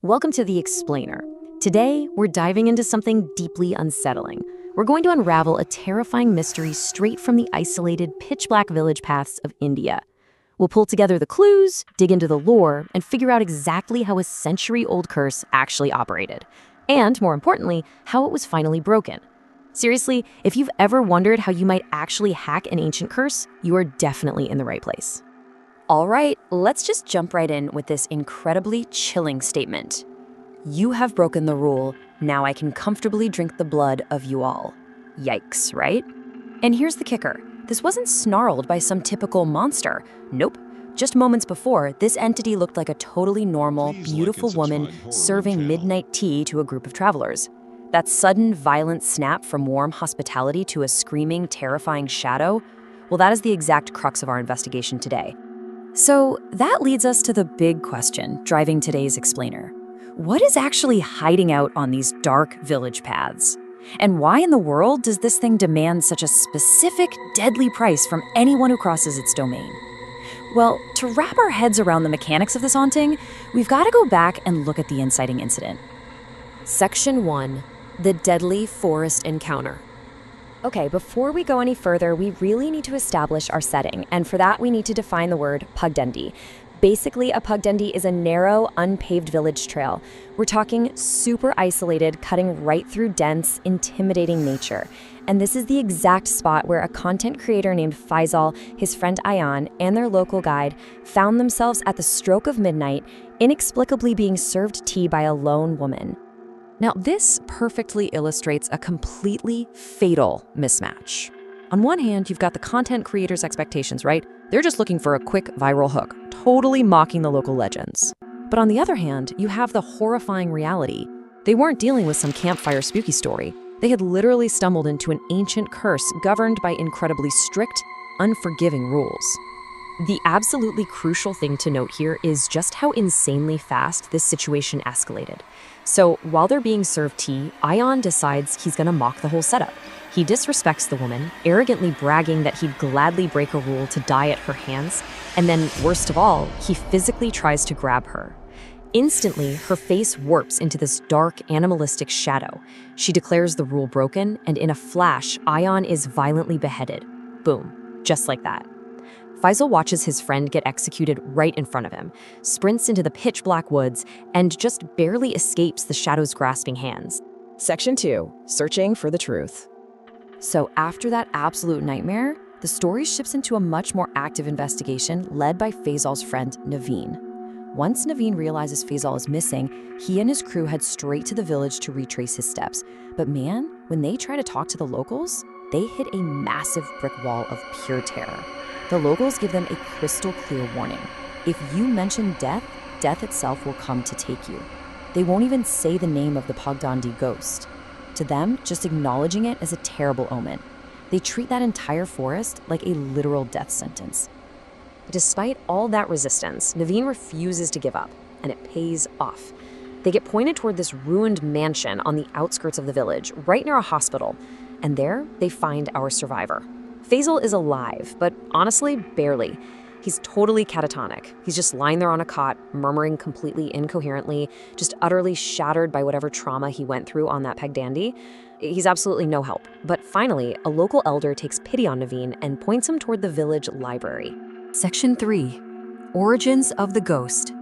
Welcome to The Explainer. Today, we're diving into something deeply unsettling. We're going to unravel a terrifying mystery straight from the isolated, pitch-black village paths of India. We'll pull together the clues, dig into the lore, and figure out exactly how a century-old curse actually operated. And, more importantly, how it was finally broken. Seriously, if you've ever wondered how you might actually hack an ancient curse, you are definitely in the right place. All right, let's just jump right in with this incredibly chilling statement. You have broken the rule, now I can comfortably drink the blood of you all. Yikes, right? And here's the kicker. This wasn't snarled by some typical monster. Nope. Just moments before, this entity looked like a totally normal, beautiful woman serving midnight tea to a group of travelers. That sudden, violent snap from warm hospitality to a screaming, terrifying shadow, well, that is the exact crux of our investigation today. So that leads us to the big question driving today's explainer. What is actually hiding out on these dark village paths? And why in the world does this thing demand such a specific, deadly price from anyone who crosses its domain? Well, to wrap our heads around the mechanics of this haunting, we've got to go back and look at the inciting incident. Section 1. The Deadly Forest Encounter. Okay, before we go any further, we really need to establish our setting, and for that we need to define the word pugdendi. Basically, a pugdendi is a narrow, unpaved village trail. We're talking super isolated, cutting right through dense, intimidating nature. And this is the exact spot where a content creator named Faisal, his friend Ayan, and their local guide found themselves at the stroke of midnight, inexplicably being served tea by a lone woman. Now, this perfectly illustrates a completely fatal mismatch. On one hand, you've got the content creator's expectations, right? They're just looking for a quick viral hook, totally mocking the local legends. But on the other hand, you have the horrifying reality. They weren't dealing with some campfire spooky story. They had literally stumbled into an ancient curse governed by incredibly strict, unforgiving rules. The absolutely crucial thing to note here is just how insanely fast this situation escalated. So while they're being served tea, Ayan decides he's gonna mock the whole setup. He disrespects the woman, arrogantly bragging that he'd gladly break a rule to die at her hands, and then, worst of all, he physically tries to grab her. Instantly, her face warps into this dark, animalistic shadow. She declares the rule broken, and in a flash, Ayan is violently beheaded. Boom, just like that. Faisal watches his friend get executed right in front of him, sprints into the pitch-black woods, and just barely escapes the shadow's grasping hands. Section 2. Searching for the truth. So after that absolute nightmare, the story shifts into a much more active investigation led by Faisal's friend, Naveen. Once Naveen realizes Faisal is missing, he and his crew head straight to the village to retrace his steps. But man, when they try to talk to the locals, they hit a massive brick wall of pure terror. The locals give them a crystal clear warning. If you mention death, death itself will come to take you. They won't even say the name of the Pugdandi ghost. To them, just acknowledging it is a terrible omen. They treat that entire forest like a literal death sentence. Despite all that resistance, Naveen refuses to give up, and it pays off. They get pointed toward this ruined mansion on the outskirts of the village, right near a hospital, and there they find our survivor. Faisal is alive, but honestly, barely. He's totally catatonic. He's just lying there on a cot, murmuring completely incoherently, just utterly shattered by whatever trauma he went through on that pegdandy. He's absolutely no help. But finally, a local elder takes pity on Naveen and points him toward the village library. Section 3. Origins of the Ghost.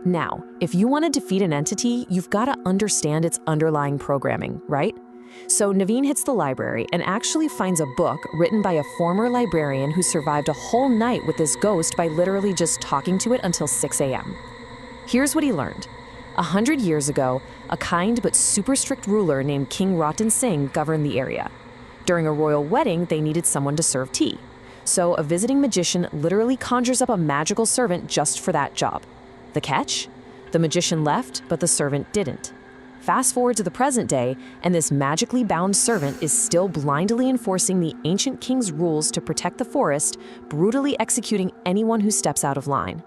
Now, if you want to defeat an entity, you've got to understand its underlying programming, right? So Naveen hits the library and actually finds a book written by a former librarian who survived a whole night with this ghost by literally just talking to it until 6 a.m. Here's what he learned. 100 years ago, a kind but super strict ruler named King Ratan Singh governed the area. During a royal wedding, they needed someone to serve tea. So a visiting magician literally conjures up a magical servant just for that job. The catch? The magician left, but the servant didn't. Fast forward to the present day, and this magically bound servant is still blindly enforcing the ancient king's rules to protect the forest, brutally executing anyone who steps out of line.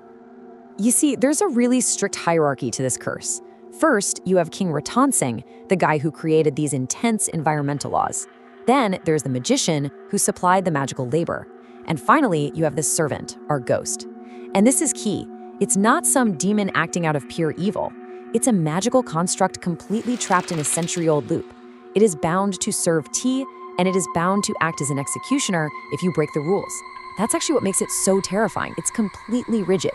You see, there's a really strict hierarchy to this curse. First, you have King Ratan Singh, the guy who created these intense environmental laws. Then there's the magician who supplied the magical labor. And finally, you have this servant, our ghost. And this is key. It's not some demon acting out of pure evil. It's a magical construct completely trapped in a century-old loop. It is bound to serve tea, and it is bound to act as an executioner if you break the rules. That's actually what makes it so terrifying. It's completely rigid.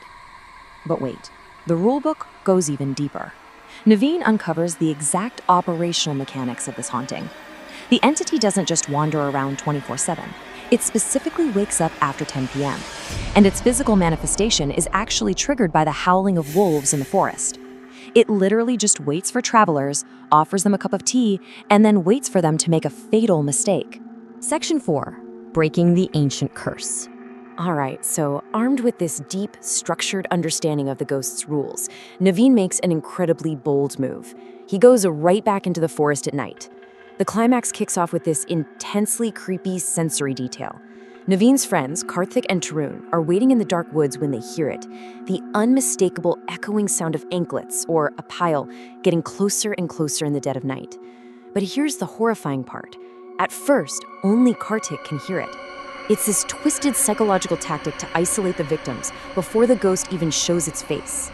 But wait, the rulebook goes even deeper. Naveen uncovers the exact operational mechanics of this haunting. The entity doesn't just wander around 24/7. It specifically wakes up after 10 p.m. And its physical manifestation is actually triggered by the howling of wolves in the forest. It literally just waits for travelers, offers them a cup of tea, and then waits for them to make a fatal mistake. Section 4. Breaking the Ancient Curse. All right, so armed with this deep, structured understanding of the ghost's rules, Naveen makes an incredibly bold move. He goes right back into the forest at night. The climax kicks off with this intensely creepy sensory detail. Naveen's friends, Karthik and Tarun, are waiting in the dark woods when they hear it, the unmistakable echoing sound of anklets, or a pile, getting closer and closer in the dead of night. But here's the horrifying part. At first, only Karthik can hear it. It's this twisted psychological tactic to isolate the victims before the ghost even shows its face.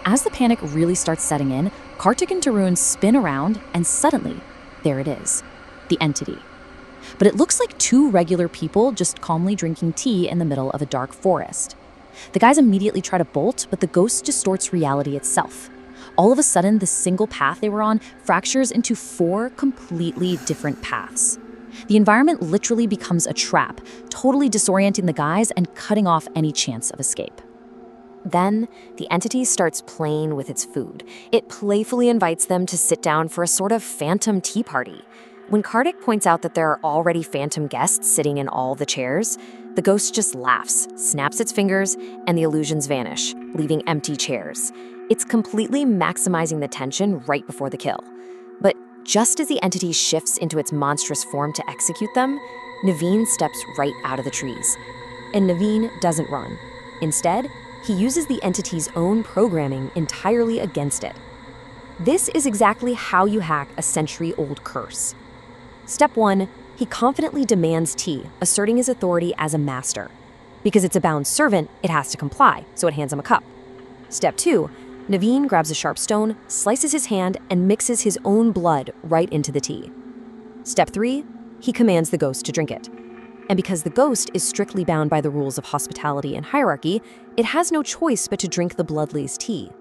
As the panic really starts setting in, Karthik and Tarun spin around, and suddenly, there it is, the entity. But it looks like two regular people just calmly drinking tea in the middle of a dark forest. The guys immediately try to bolt, but the ghost distorts reality itself. All of a sudden, the single path they were on fractures into 4 completely different paths. The environment literally becomes a trap, totally disorienting the guys and cutting off any chance of escape. Then, the entity starts playing with its food. It playfully invites them to sit down for a sort of phantom tea party. When Karthik points out that there are already phantom guests sitting in all the chairs, the ghost just laughs, snaps its fingers, and the illusions vanish, leaving empty chairs. It's completely maximizing the tension right before the kill. But just as the entity shifts into its monstrous form to execute them, Naveen steps right out of the trees. And Naveen doesn't run. Instead, he uses the entity's own programming entirely against it. This is exactly how you hack a century-old curse. Step 1, he confidently demands tea, asserting his authority as a master. Because it's a bound servant, it has to comply, so it hands him a cup. Step 2, Naveen grabs a sharp stone, slices his hand, and mixes his own blood right into the tea. Step 3, he commands the ghost to drink it. And because the ghost is strictly bound by the rules of hospitality and hierarchy, it has no choice but to drink the bloodless tea.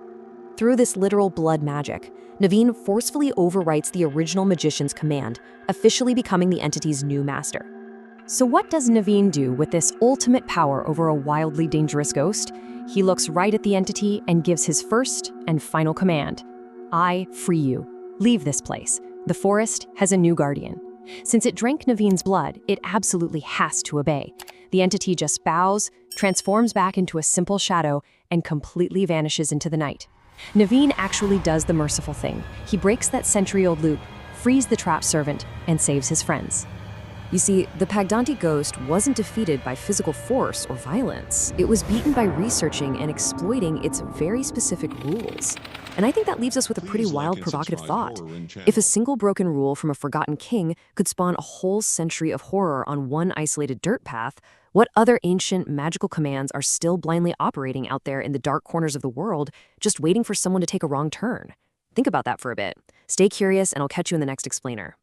Through this literal blood magic, Naveen forcefully overwrites the original magician's command, officially becoming the entity's new master. So what does Naveen do with this ultimate power over a wildly dangerous ghost? He looks right at the entity and gives his first and final command. I free you. Leave this place. The forest has a new guardian. Since it drank Naveen's blood, it absolutely has to obey. The entity just bows, transforms back into a simple shadow, and completely vanishes into the night. Naveen actually does the merciful thing. He breaks that century-old loop, frees the trapped servant, and saves his friends. You see, the Pagdanti ghost wasn't defeated by physical force or violence. It was beaten by researching and exploiting its very specific rules. And I think that leaves us with a pretty wild, provocative thought. If a single broken rule from a forgotten king could spawn a whole century of horror on one isolated dirt path, what other ancient magical commands are still blindly operating out there in the dark corners of the world, just waiting for someone to take a wrong turn? Think about that for a bit. Stay curious, and I'll catch you in the next explainer.